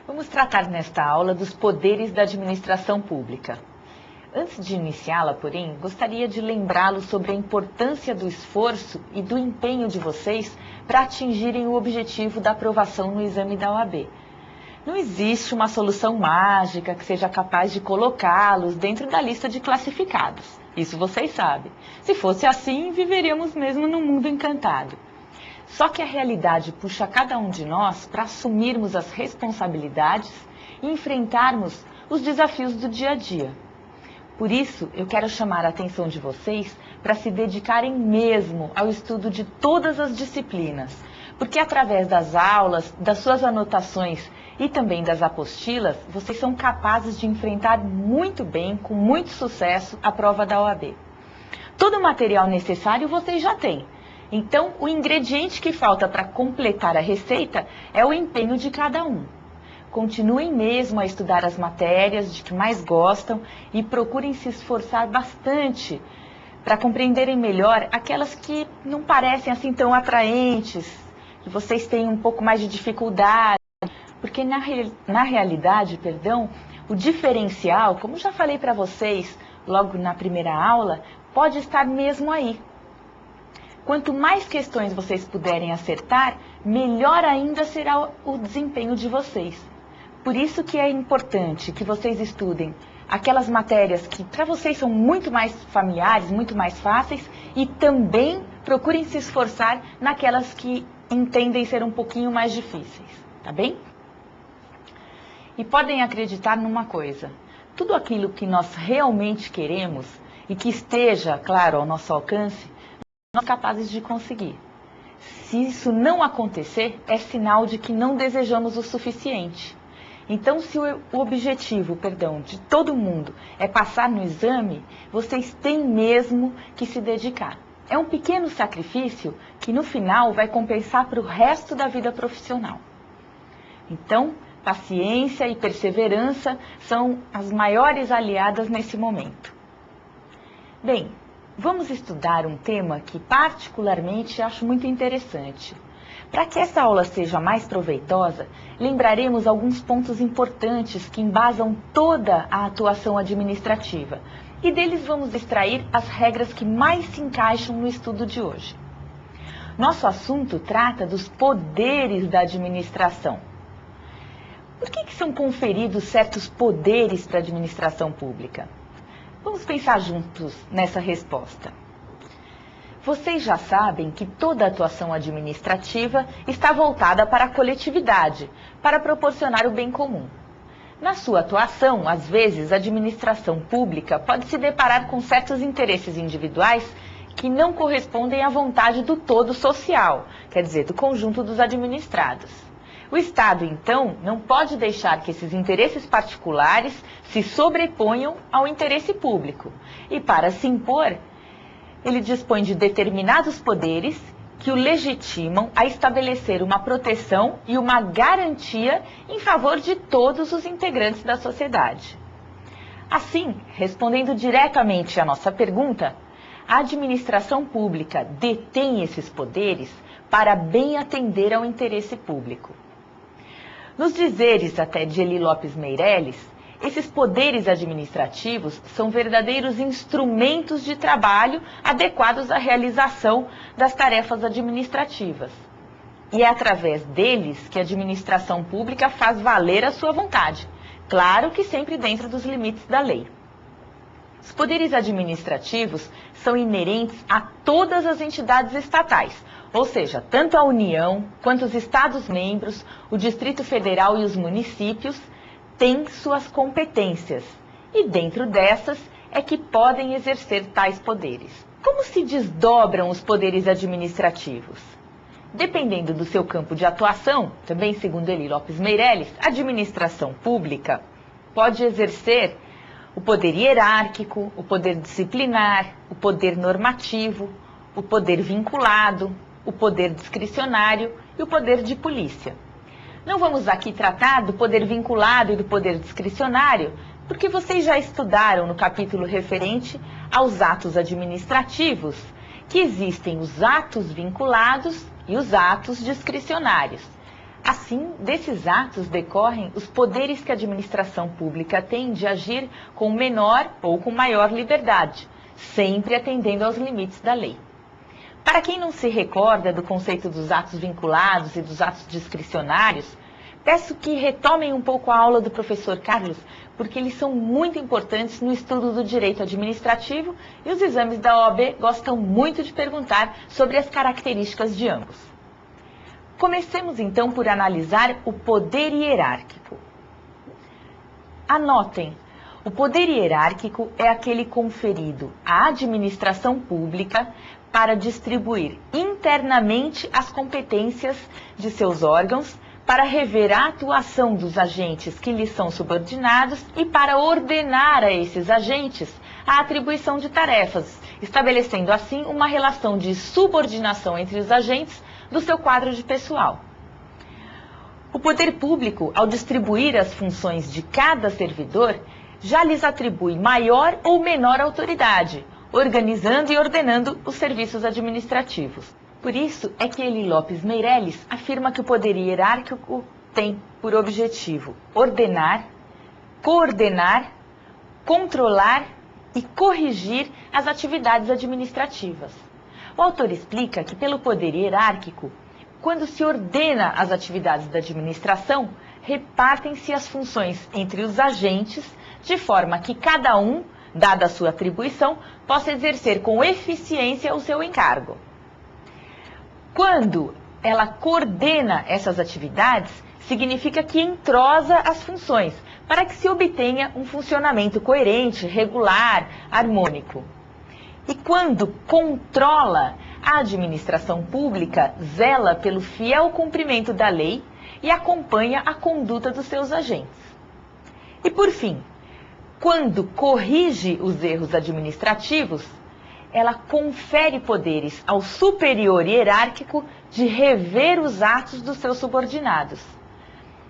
Vamos tratar nesta aula dos poderes da administração pública. Antes de iniciá-la, porém, gostaria de lembrá-los sobre a importância do esforço e do empenho de vocês para atingirem o objetivo da aprovação no exame da OAB. Não existe uma solução mágica que seja capaz de colocá-los dentro da lista de classificados. Isso vocês sabem. Se fosse assim, viveríamos mesmo num mundo encantado. Só que a realidade puxa cada um de nós para assumirmos as responsabilidades e enfrentarmos os desafios do dia a dia. Por isso, eu quero chamar a atenção de vocês para se dedicarem mesmo ao estudo de todas as disciplinas, porque através das aulas, das suas anotações e também das apostilas, vocês são capazes de enfrentar muito bem, com muito sucesso, a prova da OAB. Todo o material necessário vocês já têm. Então, o ingrediente que falta para completar a receita é o empenho de cada um. Continuem mesmo a estudar as matérias de que mais gostam e procurem se esforçar bastante para compreenderem melhor aquelas que não parecem assim tão atraentes, que vocês têm um pouco mais de dificuldade, porque na realidade, o diferencial, como já falei para vocês logo na primeira aula, pode estar mesmo aí. Quanto mais questões vocês puderem acertar, melhor ainda será o desempenho de vocês. Por isso que é importante que vocês estudem aquelas matérias que para vocês são muito mais familiares, muito mais fáceis, e também procurem se esforçar naquelas que entendem ser um pouquinho mais difíceis, tá bem? E podem acreditar numa coisa, tudo aquilo que nós realmente queremos e que esteja, claro, ao nosso alcance, nós somos capazes de conseguir. Se isso não acontecer, é sinal de que não desejamos o suficiente. Então, se o objetivo, de todo mundo é passar no exame, vocês têm mesmo que se dedicar. É um pequeno sacrifício que no final vai compensar para o resto da vida profissional. Então, paciência e perseverança são as maiores aliadas nesse momento. Bem, vamos estudar um tema que particularmente acho muito interessante. Para que essa aula seja mais proveitosa, lembraremos alguns pontos importantes que embasam toda a atuação administrativa e deles vamos extrair as regras que mais se encaixam no estudo de hoje. Nosso assunto trata dos poderes da administração. Por que são conferidos certos poderes para a administração pública? Vamos pensar juntos nessa resposta. Vocês já sabem que toda atuação administrativa está voltada para a coletividade, para proporcionar o bem comum. Na sua atuação, às vezes, a administração pública pode se deparar com certos interesses individuais que não correspondem à vontade do todo social, quer dizer, do conjunto dos administrados. O Estado, então, não pode deixar que esses interesses particulares se sobreponham ao interesse público. E, para se impor, ele dispõe de determinados poderes que o legitimam a estabelecer uma proteção e uma garantia em favor de todos os integrantes da sociedade. Assim, respondendo diretamente à nossa pergunta, a administração pública detém esses poderes para bem atender ao interesse público. Nos dizeres até de Eli Lopes Meireles, esses poderes administrativos são verdadeiros instrumentos de trabalho adequados à realização das tarefas administrativas. E é através deles que a administração pública faz valer a sua vontade, claro que sempre dentro dos limites da lei. Os poderes administrativos são inerentes a todas as entidades estatais, ou seja, tanto a União quanto os Estados-membros, o Distrito Federal e os municípios têm suas competências e dentro dessas é que podem exercer tais poderes. Como se desdobram os poderes administrativos? Dependendo do seu campo de atuação, também segundo Eli Lopes Meireles, a administração pública pode exercer o poder hierárquico, o poder disciplinar, o poder normativo, o poder vinculado, o poder discricionário e o poder de polícia. Não vamos aqui tratar do poder vinculado e do poder discricionário, porque vocês já estudaram no capítulo referente aos atos administrativos, que existem os atos vinculados e os atos discricionários. Assim, desses atos decorrem os poderes que a administração pública tem de agir com menor ou com maior liberdade, sempre atendendo aos limites da lei. Para quem não se recorda do conceito dos atos vinculados e dos atos discricionários, peço que retomem um pouco a aula do professor Carlos, porque eles são muito importantes no estudo do direito administrativo e os exames da OAB gostam muito de perguntar sobre as características de ambos. Comecemos então por analisar o poder hierárquico. Anotem, o poder hierárquico é aquele conferido à administração pública para distribuir internamente as competências de seus órgãos, para rever a atuação dos agentes que lhes são subordinados e para ordenar a esses agentes a atribuição de tarefas, estabelecendo assim uma relação de subordinação entre os agentes do seu quadro de pessoal. O poder público, ao distribuir as funções de cada servidor, já lhes atribui maior ou menor autoridade, organizando e ordenando os serviços administrativos. Por isso é que Eli Lopes Meireles afirma que o poder hierárquico tem por objetivo ordenar, coordenar, controlar e corrigir as atividades administrativas. O autor explica que pelo poder hierárquico, quando se ordena as atividades da administração, repartem-se as funções entre os agentes, de forma que cada um, dada a sua atribuição, possa exercer com eficiência o seu encargo. Quando ela coordena essas atividades, significa que entrosa as funções, para que se obtenha um funcionamento coerente, regular, harmônico. E quando controla, a administração pública zela pelo fiel cumprimento da lei e acompanha a conduta dos seus agentes. E por fim, quando corrige os erros administrativos, ela confere poderes ao superior hierárquico de rever os atos dos seus subordinados.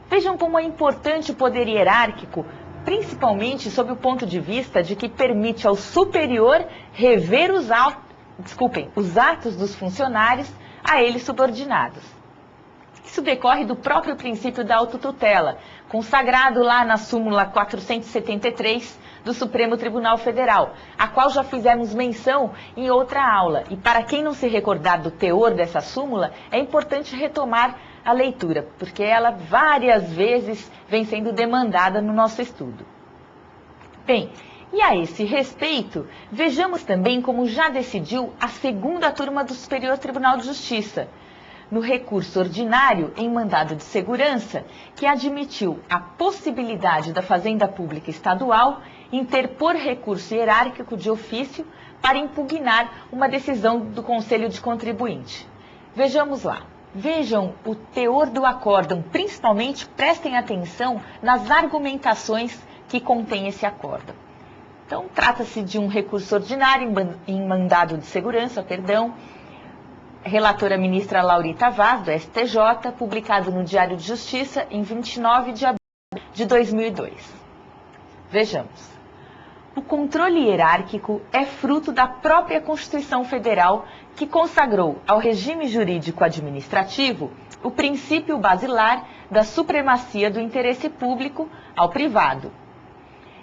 Vejam como é importante o poder hierárquico, principalmente sob o ponto de vista de que permite ao superior rever os atos dos funcionários a eles subordinados. Isso decorre do próprio princípio da autotutela, consagrado lá na súmula 473 do Supremo Tribunal Federal, a qual já fizemos menção em outra aula. E para quem não se recordar do teor dessa súmula, é importante retomar a leitura, porque ela várias vezes vem sendo demandada no nosso estudo. Bem, e a esse respeito, vejamos também como já decidiu a segunda turma do Superior Tribunal de Justiça, no recurso ordinário em mandado de segurança, que admitiu a possibilidade da Fazenda Pública Estadual interpor recurso hierárquico de ofício para impugnar uma decisão do Conselho de Contribuinte. Vejamos lá. Vejam o teor do acórdão, principalmente prestem atenção nas argumentações que contém esse acórdão. Então, trata-se de um recurso ordinário em mandado de segurança, relatora ministra Laurita Vaz, do STJ, publicado no Diário de Justiça em 29 de abril de 2002. Vejamos. O controle hierárquico é fruto da própria Constituição Federal, que consagrou ao regime jurídico administrativo o princípio basilar da supremacia do interesse público ao privado.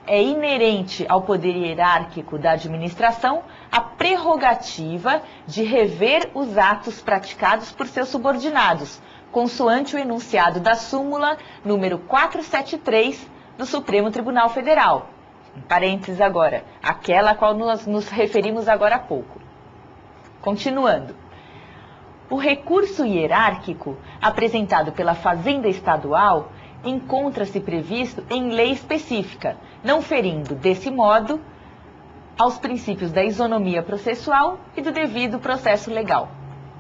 É inerente ao poder hierárquico da administração a prerrogativa de rever os atos praticados por seus subordinados, consoante o enunciado da súmula número 473 do Supremo Tribunal Federal. Em parênteses agora, aquela a qual nós nos referimos agora há pouco. Continuando. O recurso hierárquico apresentado pela Fazenda Estadual encontra-se previsto em lei específica, não ferindo, desse modo, aos princípios da isonomia processual e do devido processo legal.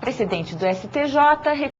Precedente do STJ,